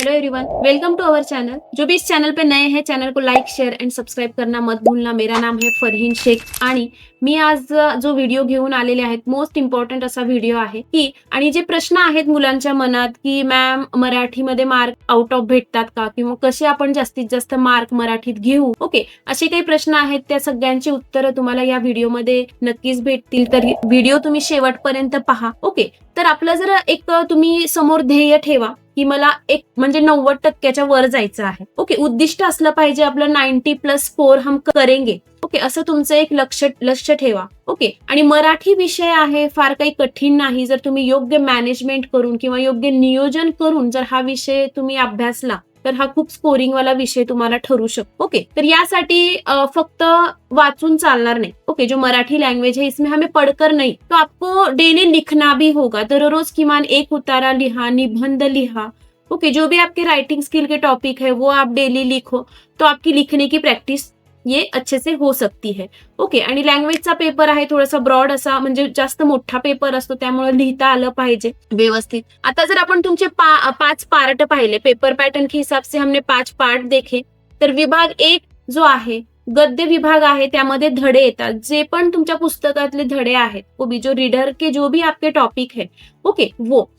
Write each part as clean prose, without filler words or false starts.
Hello everyone, welcome to our channel. जो भी इस channel पे नए हैं, चैनल को लाइक शेयर एंड सबस्क्राईब करना मत भूलना। मेरा नाम है फरहीन शेख आणि मी आज जो व्हिडिओ घेऊन आलेले आहेत, मोस्ट इम्पॉर्टंट असा व्हिडिओ आहे की आणि जे प्रश्न आहेत मुलांच्या मनात की मॅम मराठीमध्ये मार्क आउट ऑफ भेटतात का, किंवा कसे आपण जास्तीत जास्त मार्क मराठीत घेऊ, ओके, असे काही प्रश्न आहेत, त्या सगळ्यांची उत्तरं तुम्हाला या व्हिडिओमध्ये नक्कीच भेटतील। तर व्हिडिओ तुम्ही शेवटपर्यंत पहा, ओके। तर आपलं जर एक तुम्ही समोर ध्येय ठेवा की मला एक म्हणजे 90% वर जायचं आहे, ओके, उद्दिष्ट असलं पाहिजे आपलं 90+ स्कोर हम करेंगे, ओके, असं तुमचं एक लक्ष ठेवा, ओके। आणि मराठी विषय आहे, फार काही कठीण नाही। जर तुम्ही योग्य मॅनेजमेंट करून किंवा योग्य नियोजन करून जर हा विषय तुम्ही अभ्यासला तर हा खूप स्कोरिंग वाला विषय तुम्हाला ठरू शकतो, ओके। तर यासाठी फक्त वाचून चालणार नहीं, ओके। जो मराठी लैंग्वेज है इसमें हमें पढ़कर नहीं, तो आपको डेली लिखना भी होगा। दररोज किमान एक उतारा लिहा, निबंध लिहा, ओके। जो भी आपके राइटिंग स्किल के टॉपिक है वो आप डेली लिखो, तो आपकी लिखने की प्रैक्टिस ये अच्छे से हो सकती है, ओके। आणि लँग्वेजचा पेपर आहे थोडासा ब्रॉड असा, म्हणजे जास्त मोठा पेपर असतो, त्यामुळे लिहिता आलं पाहिजे व्यवस्थित। आता जर आपण तुमचे 5 पार्ट पाहिले, पेपर पैटर्न के हिसाब से हमने 5 पार्ट देखे, तर विभाग 1 जो आहे गद्य विभाग आहे, त्यामध्ये धडे येतात। जे पण तुमच्या पुस्तकातले धडे आहेत, वो भी जो रीडर के जो भी आपके टॉपिक है, ओके, वो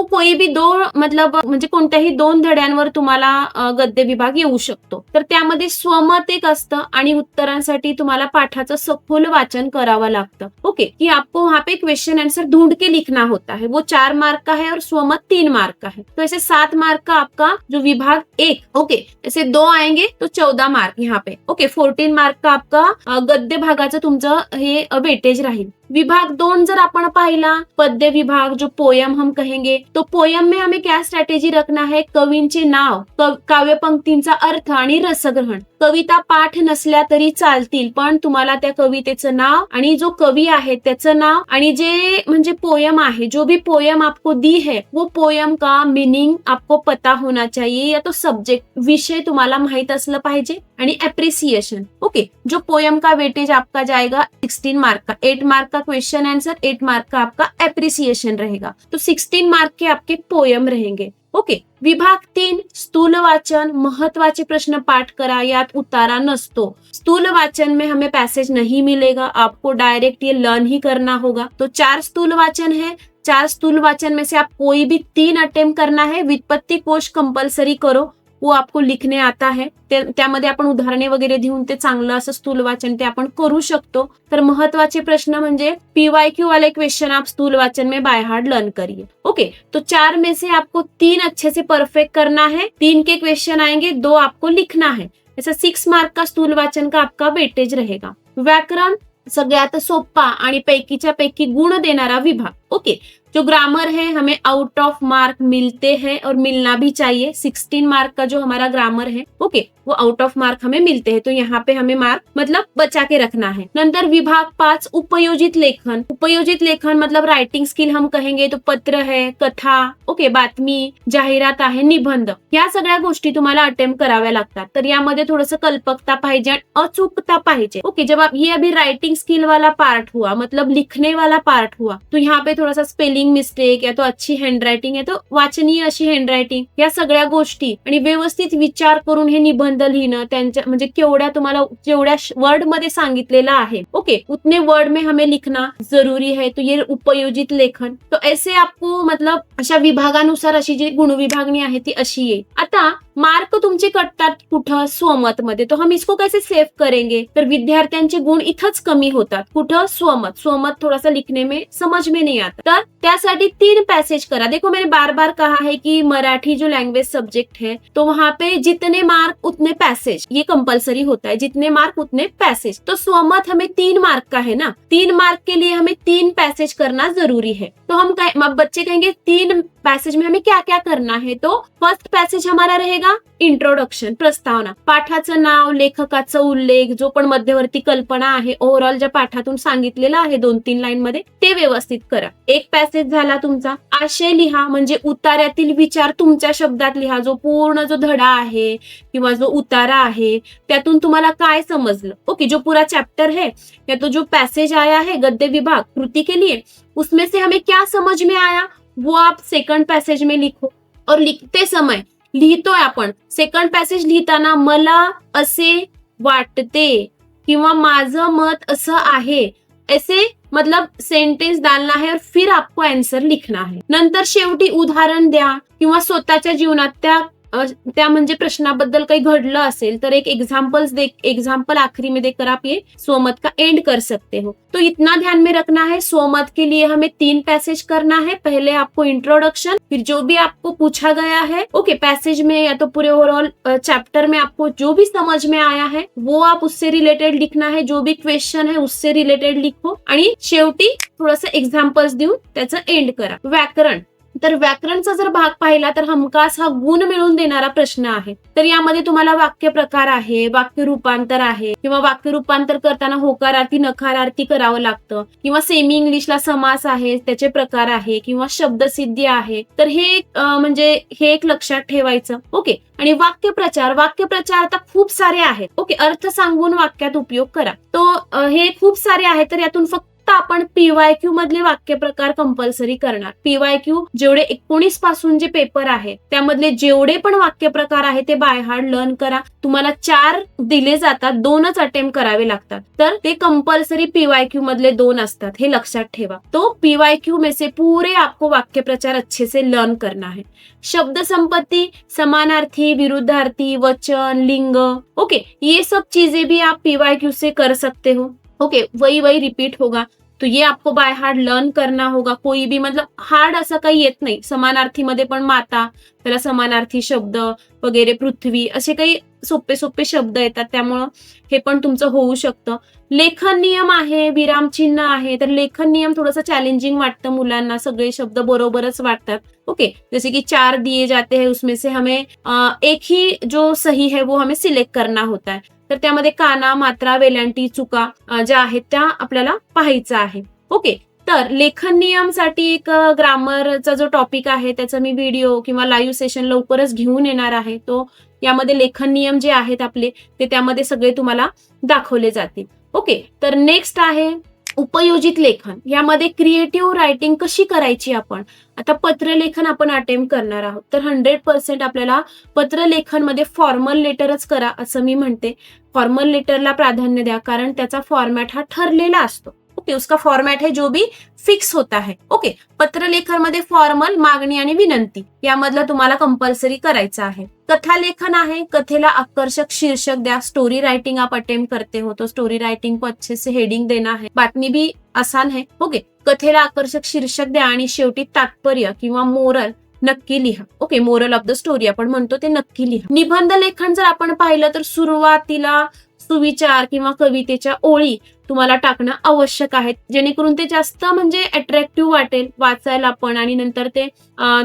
कोई भी मतलब म्हणजे कोणत्याही 2 धड्यांवर तुम्हाला गद्य विभाग येऊ शकतो। तर त्यामध्ये स्वमत एक असतं आणि उत्तरांसाठी तुम्हाला पाठाचं सखोल वाचन करावं लागतं, ओके। कि आपको वहां पे क्वेश्चन आंसर ढूंढ के लिखना होता है, वो 4 मार्क का है और स्वमत 3 मार्क का है। तो ऐसे 7 मार्क का आपका जो विभाग 1, ओके, ऐसे 2 आएंगे तो 14 मार्क यहाँ पे, ओके। 14 मार्क का आपका गद्य भागाचं तुमचं हे वेटेज राहील। विभाग 2 जर आपण पाहिला, पद्य विभाग, जो पोयम हम कहेंगे, तो पोयम में हमें क्या स्ट्रॅटेजी रखना है, कवींचे नाव, काव्य पंक्तींचा अर्थ आणि रसग्रहण। कविता पाठ नसल्या तरी चालतील, पण तुम्हाला त्या कवितेचं नाव आणि जो कवी आहे त्याचं नाव आणि जे म्हणजे पोयम आहे, जो भी पोयम आपको दी है वो पोयम का मीनिंग आपको पता होना चाहिए, या तो सब्जेक्ट विषय तुम्हाला माहित असलं पाहिजे आणि एप्रिसिएशन, ओके। जो पोयम का वेटेज आपका जाएगा 16 मार्क का, 8 मार्क का क्वेश्चन आंसर, 8 मार्क का आपका एप्रिसिएशन रहेगा, तो 16 मार्क के आपके पोयम रहेंगे, ओके। विभाग 3 स्थूल वाचन, महत्वाचे प्रश्न पाठ करा, यात उतारा नसतो। स्थूल वाचन में हमें पैसेज नहीं मिलेगा, आपको डायरेक्ट ये लर्न ही करना होगा। तो 4 स्थूल वाचन है, 4 स्थूल वाचन में से आप कोई भी 3 अटेम्प्ट करना है। व्युत्पत्ति कोश कंपल्सरी करो, वो आपको लिखने आता है, त्यामध्ये आपण उदाहरणे वगैरे देऊन ते चांगलं असं स्थूल वाचन ते आपण करू शकतो। तर महत्वाचे प्रश्न म्हणजे PYQ वाले क्वेश्चन आप स्थूल वाचन में बाय हार्ट लर्न करिए, ओके। तो 4 में से आपको 3 अच्छे से परफेक्ट करना है, 3 के क्वेश्चन आएंगे, 2 आपको लिखना है। ऐसा 6 मार्क का स्थूल वाचन का आपका वेटेज रहेगा। व्याकरण सगळ्यात सोपा आणि पैकीच्या पैकी गुण देणारा विभाग, ओके। जो ग्रामर है हमें आउट ऑफ मार्क मिलते हैं और मिलना भी चाहिए। 16 मार्क का जो हमारा ग्रामर है, ओके, वो आउट ऑफ मार्क हमें मिलते हैं, तो यहाँ पे हमें मार्क मतलब बचा के रखना है। नंतर विभाग 5 उपयोजित लेखन। उपयोजित लेखन मतलब राइटिंग स्किल हम कहेंगे तो पत्र है, कथा, ओके, बातमी, जाहिरात आहे, निबंध, या सगळ्या गोष्टी तुम्हाला अटेम्प्ट कराव्या लागतात। तर यामध्ये थोडंसं कल्पकता पाहिजे आणि अचूकता पाहिजे, ओके। जब आप ये अभी राइटिंग स्किल वाला पार्ट हुआ, मतलब लिखने वाला पार्ट हुआ, तो यहाँ पे थोड़ा सा स्पेलिंग मिस्टेक, या तो अच्छी हँडरायटिंग, या तो वाचनीय अशी हँडरायटिंग, या सगळ्या गोष्टी आणि व्यवस्थित विचार करून हे निबंध लिहिणं, त्यांच्या म्हणजे केवढ्या तुम्हाला जेवढ्या वर्ड मध्ये सांगितलेलं आहे, ओके, उतने वर्ड में हमें लिखना जरूरी है, तो ये उपयोजित लेखन। तो ऐसे आपको मतलब अशा विभागानुसार अशी जी गुण विभागणी आहे ती अशी येईल। आता मार्क तुमचे कटतात कुठं, स्वमत मध्ये, तो हम इसको कैसे सेव करेंगे, तर विद्यार्थ्यांचे गुण इथंच कमी होतात, कुठं, स्वमत। स्वमत थोड़ा सा लिखने में समझ में नहीं आता, तर त्यासाठी 3 पैसेज करा। देखो मैंने बार बार कहा है कि मराठी जो लैंग्वेज सब्जेक्ट है, तो वहां पे जितने मार्क उतने पैसेज, ये कंपलसरी होता है, जितने मार्क उतने पैसेज। तो स्वमत हमें 3 मार्क का है ना, 3 मार्क के लिए हमें 3 पैसेज करना जरूरी है। तो हम बच्चे कहेंगे 3 पैसेज में हमें क्या क्या करना है, तो फर्स्ट पैसेज हमारा रहेगा इंट्रोडक्शन, प्रस्तावना, पाठाचं नाव, लेखकाचा उल्लेख, जो पण मध्यवर्ती कल्पना आहे, ओव्हरऑल ज्या पाठातून सांगितलेलं आहे 2-3 लाईन मध्ये, ते व्यवस्थित करा। एक पैसेज झाला तुमचा। आशय लिहा, म्हणजे उतार्यातील विचार तुमच्या शब्दात लिहा, जो पूर्ण जो धडा आहे किंवा जो उतारा आहे त्यातून तुम्हाला काय समजलं, ओके। जो पूरा चैप्टर है या तो जो पैसेज आया है गद्य विभाग कृति के लिए, उसमें से हमें क्या समझ में आया वो आप सेकंड पैसेज में लिखो। और लिखते समय लिहितोय आपण, सेकंड पॅसेज लिहिताना मला असे वाटते किंवा माझं मत असं आहे, ऐसे मतलब सेंटेंस डालना है और फिर आपको आंसर लिखना है. नंतर शेवटी उदाहरण द्या किंवा स्वतःच्या जीवनात त्या म्हणजे प्रश्नाबद्दल काही घडलं असेल तर एक एग्जाम्पल आखिरी में देकर आप ये स्वमत का एंड कर सकते हो. तो इतना ध्यान में रखना है, स्वमत के लिए हमें 3 पैसेज करना है. पहले आपको इंट्रोडक्शन, फिर जो भी आपको पूछा गया है ओके पैसेज में या तो पूरे ओवरऑल चैप्टर में आपको जो भी समझ में आया है वो आप उससे रिलेटेड लिखना है. जो भी क्वेश्चन है उससे रिलेटेड लिखो आणि शेवटी थोडंसं एक्झाम्पल्स देऊन त्याचं एंड करा. व्याकरण, तर व्याकरणचा जर भाग पाहिला तर हमखास हा गुण मिळवून देणारा प्रश्न आहे. तर यामध्ये तुम्हाला वाक्य प्रकार आहे, वाक्य रूपांतर आहे किंवा वाक्य रूपांतर करताना होकारार्थी नकारार्थी करावं लागतं किंवा सेमी इंग्लिशला समास आहे त्याचे प्रकार आहे किंवा शब्दसिद्धी आहे. तर हे म्हणजे हे एक लक्षात ठेवायचं. ओके. आणि वाक्यप्रचार आता खूप सारे आहेत. ओके. अर्थ सांगून वाक्यात उपयोग करा. तो हे खूप सारे आहेत तर यातून फक्त आपण पीवायक्यू मधले वाक्यप्रकार कंपल्सरी करणार. पीवायक्यू जेवढे 19 पासून जे पेपर आहे त्यामधले जेवढे पण वाक्यप्रकार आहे ते बाय हार्ट लर्न करा. तुम्हाला 4 दिले जातात, 2च अटेम्प्ट करावे लागतात. तर ते कंपल्सरी पीवायक्यू मधले 2 असतात, हे लक्षात ठेवा. तो पीवायक्यू में से पूरे आपको वाक्यप्रचार अच्छे से लर्न करना है. शब्द संपत्ति, समानार्थी, विरुद्धार्थी, वचन, लिंग, ओके, ये सब चीजें भी आप पीवायक्यू से कर सकते हो. ओके. वही रिपीट होगा तो ये आपको बाय हार्ट लर्न करना होगा. कोई भी मतलब हार्ड असं काही येत नाही. समानार्थी मध्ये पण माता, त्याला समानार्थी शब्द वगैरे, पृथ्वी, असे काही सोपे शब्द येतात त्यामुळं हे पण तुमचं होऊ शकतं. लेखन नियम आहे, विरामचिन्ह आहे. तर लेखन नियम थोडंसं चॅलेंजिंग वाटतं मुलांना, सगळे शब्द बरोबरच वाटतात. ओके. जैसे कि 4 दिए जाते हैं उसमें से हमें एक ही जो सही है वो हमें सिलेक्ट करना होता है. तर त्यामध्ये काना, मात्रा, वेलांटी, चुका ज्या आहेत त्या आपल्याला पाहायचं आहे. ओके. तर लेखन नियमसाठी एक ग्रामरचा जो टॉपिक आहे त्याचा मी व्हिडिओ किंवा लाईव्ह सेशन लवकरच घेऊन येणार आहे. तो यामध्ये लेखन नियम जे आहेत आपले ते त्यामध्ये सगळे तुम्हाला दाखवले जातील. ओके. तर नेक्स्ट आहे उपयोजित लेखन. यामध्ये क्रिएटिव्ह रायटिंग कशी करायची आपण. आता पत्रलेखन आपण अटेम्प्ट करणार आहोत तर 100% आपल्याला पत्रलेखन मध्ये फॉर्मल लेटरच करा असं मी म्हणते. फॉर्मल लेटरला प्राधान्य द्या कारण त्याचा फॉर्मॅट हा ठरलेला असतो. ओके. उसका फॉर्मॅट है जो भी फिक्स होता है. ओके. पत्रलेखन मध्ये फॉर्मल, मागणी आणि विनंती यामधलं तुम्हाला कंपल्सरी करायचं आहे. कथालेखन आहे, कथेला आकर्षक शीर्षक द्या. स्टोरी राइटिंग आप अटेम्प्ट करते हो तो स्टोरी राइटिंग को अच्छे से हेडिंग देना है. बातमी भी आसान है. ओके. कथेला आकर्षक शीर्षक द्या आणि शेवटी तात्पर्य किंवा मोरल नक्की लिहा. Okay. Moral of the story आपण म्हणतो ते नक्की लिहा. निबंध लेखन जर आपण पाहिलं तर सुरुवातीला सुविचार किंवा कवितेच्या ओळी तुम्हाला टाकणं आवश्यक आहे जेणेकरून ते जास्त म्हणजे अट्रॅक्टिव्ह वाटेल वाचायला पण आणि नंतर ते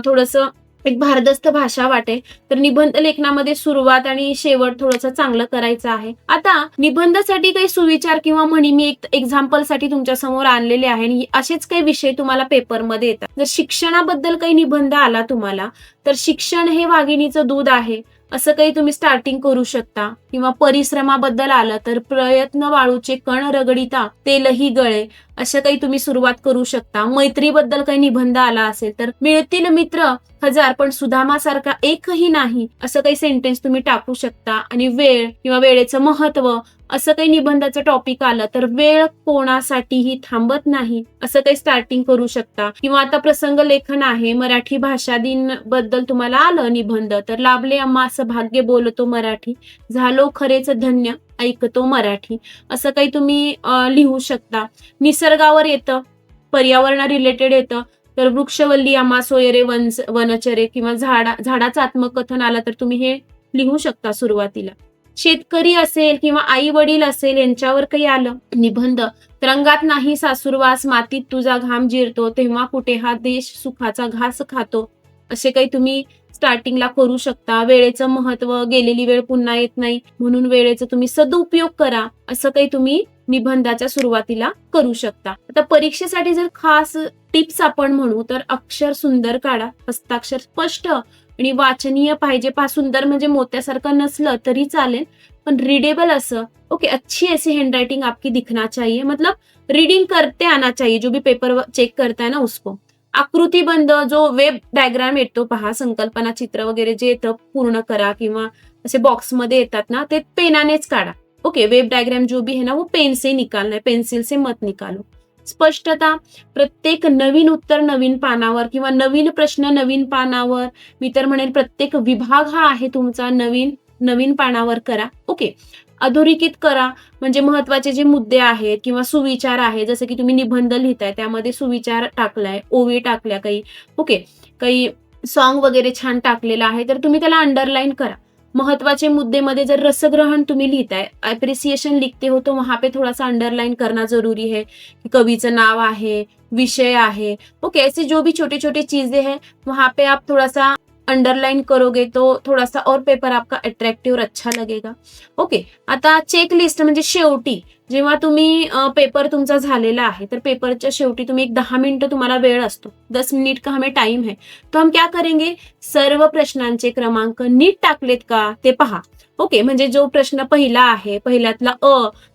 थोडंसं एक भारदस्त भाषा वाटेल. तर निबंध लेखनामध्ये सुरुवात आणि शेवट थोडंसं चांगलं करायचं आहे. आता निबंधासाठी काही सुविचार किंवा म्हणी मी एक एक्झाम्पल साठी तुमच्या समोर आणलेले आहे आणि असेच काही विषय तुम्हाला पेपरमध्ये येतात. जर शिक्षणाबद्दल काही निबंध आला तुम्हाला तर शिक्षण हे वाघिणीचं दूध आहे असं काही तुम्ही स्टार्टिंग करू शकता. किंवा परिश्रमाबद्दल आलं तर प्रयत्न वाळूचे कण रगडिता तेलही गळे असं काही तुम्ही सुरुवात करू शकता. मैत्रीबद्दल काही निबंध आला असेल तर मिळतील मित्र 1000 पण सुदामासारखा एकही नाही असं काही सेंटेन्स तुम्ही टाकू शकता. आणि वेळ किंवा वेळेचं महत्व असं काही निबंधाचं टॉपिक आलं तर वेळ कोणासाठीही थांबत नाही असं काही स्टार्टिंग करू शकता. किंवा आता प्रसंग लेखन आहे, मराठी भाषा दिन बद्दल तुम्हाला आलं निबंध तर लाभले आम्हा असं भाग्य बोलतो मराठी, झालो खरेच धन्य ऐकतो मराठी असं काही तुम्ही लिहू शकता. निसर्गावर येतं, पर्यावरणा रिलेटेड येतं तर वृक्षवल्ली आम्हा सोयरे वनचरे किंवा झाडाचं आत्मकथन आलं तर तुम्ही हे लिहू शकता सुरुवातीला. शेतकरी असेल किंवा आई वडील असेल यांच्यावर काही आलं निबंध तर अंगात नाही सासूरवास, मातीत तुझा घाम जिरतो, तेव्हा कुठे हा देश सुखाचा घास खातो असे काही तुम्ही स्टार्टिंगला करू शकता. वेळेचं महत्व, गेलेली वेळ पुन्हा येत नाही म्हणून वेळेचा तुम्ही सदुपयोग करा असं काही तुम्ही निबंधाच्या सुरुवातीला करू शकता. आता परीक्षेसाठी जर खास टिप्स आपण म्हणू तर अक्षर सुंदर काढा, हस्ताक्षर स्पष्ट आणि वाचनीय पाहिजे. सुंदर म्हणजे मोत्यासारखं नसलं तरी चालेल पण रीडेबल असं. ओके. अच्छी ऐसी हैंडराइटिंग आपकी दिखना चाहिए, मतलब रीडिंग करते आना चाहिए जो भी पेपर चेक करता है ना उसको. आकृतीबंध जो वेब डायग्राम येतो पहा, संकल्पना चित्र वगैरे जे येतं पूर्ण करा किंवा असे बॉक्समध्ये येतात ना, ते पेनानेच काढा. ओके, वेब डायग्राम जो भी है ना वो पेन से निकालना है, पेन्सिल से मत निकालो. स्पष्टता, प्रत्येक नवीन उत्तर नवीन पानावर किंवा नवीन प्रश्न नवीन पानावर, मी तर म्हणेल प्रत्येक विभाग हा आहे तुमचा नवीन नवीन पानावर करा. ओके, अधोरेखित करा, म्हणजे महत्वाचे जे मुद्दे आहेत किंवा सुविचार आहे, जसं की तुम्ही निबंध लिहिताय त्यामध्ये सुविचार टाकलाय, ओवी टाकल्या काही. ओके, काही सॉन्ग वगैरे छान टाकलेलं आहे तर तुम्ही त्याला अंडरलाईन करा. महत्वाचे मुद्दे मध्ये जर रसग्रहण तुम्ही लिहिताय, अप्रिसिएशन लिखते हो तो वहां पे थोड़ा सा अंडरलाइन करना जरूरी है. कवीचं नाव आहे, विषय आहे. ओके, ऐसे जो भी छोटे छोटे चीजें हैं वहां पे आप थोड़ा सा अंडरलाइन करोगे तो थोड़ा सा और पेपर आपका अट्रैक्टिव और अच्छा लगेगा. ओके, आता चेकलिस्ट म्हणजे शेवटी जेव्हा तुम्ही पेपर तुमचा झालेला आहे तर पेपरच्या शेवटी तुम्ही एक 10 मिनिटं तुम्हाला वेळ असतो, 10 मिनिट का हमें टाइम है, तो हम क्या करेंगे, सर्व प्रश्नांचे क्रमांक नीट टाकलेत का ते पहा. ओके, म्हणजे जो प्रश्न पहिला आहे पहिल्यातला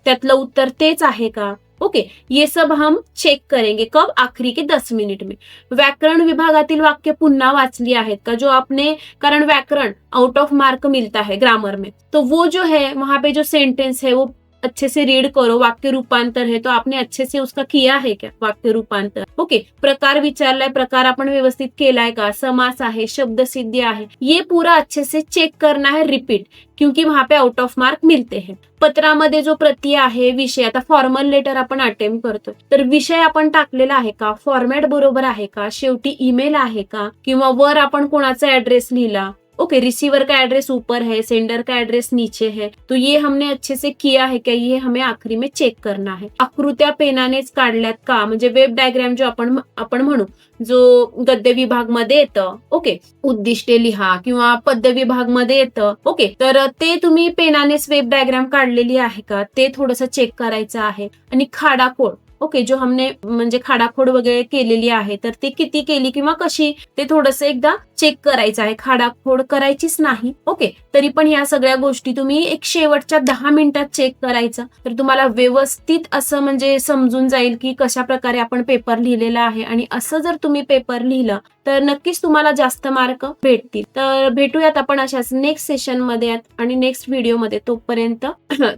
त्यातलं उत्तर तेच आहे का. ओके, ये सब हम चेक करेंगे कब, आखिरी के 10 मिनिट में. व्याकरण विभागातील वाक्य पुन्हा वाचली आहेत का, जो आपने, कारण व्याकरण आउट ऑफ मार्क मिलता है ग्रामर में, तो वो जो है वहां पे जो सेंटेंस है वो अच्छे से रीड करो. वाक्य रूपांतर है तो आपने अच्छे से उसका किया है क्या वाक्य रूपांतर. ओके, प्रकार विचारलाय, प्रकार आपण व्यवस्थित केलाय का, समास आहे, शब्द सिद्धी आहे, ये पूरा अच्छे से चेक करना है, रिपीट, क्योंकि वहां पे आउट ऑफ मार्क मिलते हैं. पत्रामध्ये जो प्रति आहे, विषय, आता फॉर्मल लेटर आपण अटेम्प्ट करतोय तर विषय आपण टाकलेला आहे का, फॉर्मॅट बरोबर आहे का, शेवटी ईमेल आहे का, किंवा वर आपण कोणाचा ऍड्रेस लिहिला. ओके, रिसीवर का एड्रेस ऊपर है, सेंडर का एड्रेस नीचे है, तो ये हमने अच्छे से किया है क्या, ये हमें आखिरी में चेक करना है. आकृत्या पेनानेच काढल्यात का, म्हणजे वेब डायग्राम जो आपण म्हणू, जो गद्य विभाग मध्ये येतं. ओके, उद्दिष्टे लिहा किंवा पद्य विभाग मध्ये येतं. ओके, तर ते तुम्ही पेनानेच वेब डायग्राम काढलेली आहे का ते थोडंसं चेक करायचं आहे. आणि खाडाखोड, ओके, जो हमने म्हणजे खाडाखोड वगैरे केलेली आहे तर ती किती केली किंवा कशी ते थोडंसं एकदा चेक करायचं आहे, खाडाखोड करायचीच नाही. ओके, तरी पण या सगळ्या गोष्टी तुम्ही एक शेवटच्या 10 मिनिटात चेक करायचं, तर तुम्हाला व्यवस्थित असं म्हणजे समजून जाईल की कशा प्रकारे आपण पेपर लिहिलेला आहे. आणि असं जर तुम्ही पेपर लिहिलं तर नक्कीच तुम्हाला जास्त मार्क भेटतील. तर भेटूयात आपण अशाच नेक्स्ट सेशन मध्ये आणि नेक्स्ट व्हिडिओ मध्ये. तोपर्यंत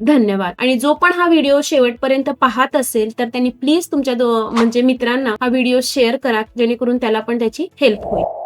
धन्यवाद. आणि जो पण हा व्हिडिओ शेवटपर्यंत पाहत असेल तर त्यांनी प्लीज तुमच्या म्हणजे मित्रांना हा व्हिडिओ शेअर करा, जेणेकरून त्याला पण त्याची हेल्प होईल.